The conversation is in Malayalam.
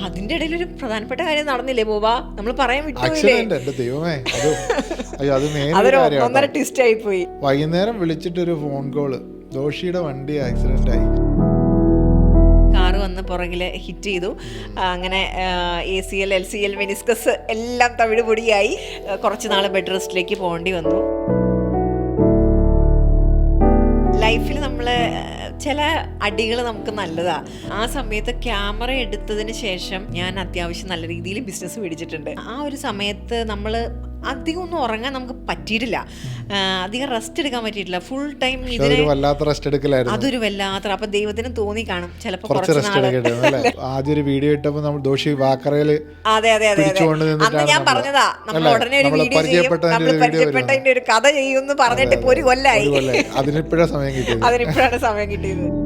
അതിന്റെ ഇടയിൽ ഒരു പ്രധാനപ്പെട്ട കാര്യം നടന്നില്ലേ ബോബ, നമ്മൾ പറയാൻ വിട്ടുപോയില്ലേ? ആക്സിഡന്റ്, എന്റെ ദൈവമേ, അത് അതൊരു ഒന്നര ട്വിസ്റ്റ് ആയി പോയി. വൈകുന്നേരം വിളിച്ചിട്ടൊരു ഫോൺ കോള്, ദോഷിയുടെ വണ്ടി ആക്സിഡന്റ് ആയി, കാറ് വന്ന് പുറകില് ഹിറ്റ് ചെയ്തു. അങ്ങനെ ACL LCL മെനിസ്കസ് എല്ലാം തവിട് പൊടിയായി. കുറച്ച് നാൾ ബെഡ് റെസ്റ്റിലേക്ക് പോകേണ്ടി വന്നു. ലൈഫിൽ നമ്മൾ ചില അടികൾ നമുക്ക് നല്ലതാ. ആ സമയത്ത് ക്യാമറ എടുത്തതിന് ശേഷം ഞാൻ അത്യാവശ്യം നല്ല രീതിയിൽ ബിസിനസ് മേടിച്ചിട്ടുണ്ട്. ആ ഒരു സമയത്ത് നമ്മൾ അധികം ഒന്നും ഉറങ്ങാൻ നമുക്ക് പറ്റിയിട്ടില്ല, അധികം റെസ്റ്റ് എടുക്കാൻ പറ്റിയിട്ടില്ല. ഫുൾ ടൈം ഇതിന് അതൊരു വല്ലാത്ത. അപ്പൊ ദൈവത്തിന് തോന്നി കാണും ചിലപ്പോ ആദ്യം ഒരു വീഡിയോ ഇട്ടപ്പോ നമ്മൾ ദോഷി വാക്കറയില്. അതെ അതെ അതെ അന്ന് ഞാൻ പറഞ്ഞതാ നമ്മൾ ഉടനെ ഒരു വീഡിയോ ചെയ്യും, നമ്മൾ പരിചയപ്പെട്ടതിന്റെ ഒരു കഥ ചെയ്യുമെന്ന് പറഞ്ഞിട്ട് ഇപ്പൊ ഒരു കൊല്ലായി. അതിനിപ്പോഴാണ് സമയം കിട്ടിയത്.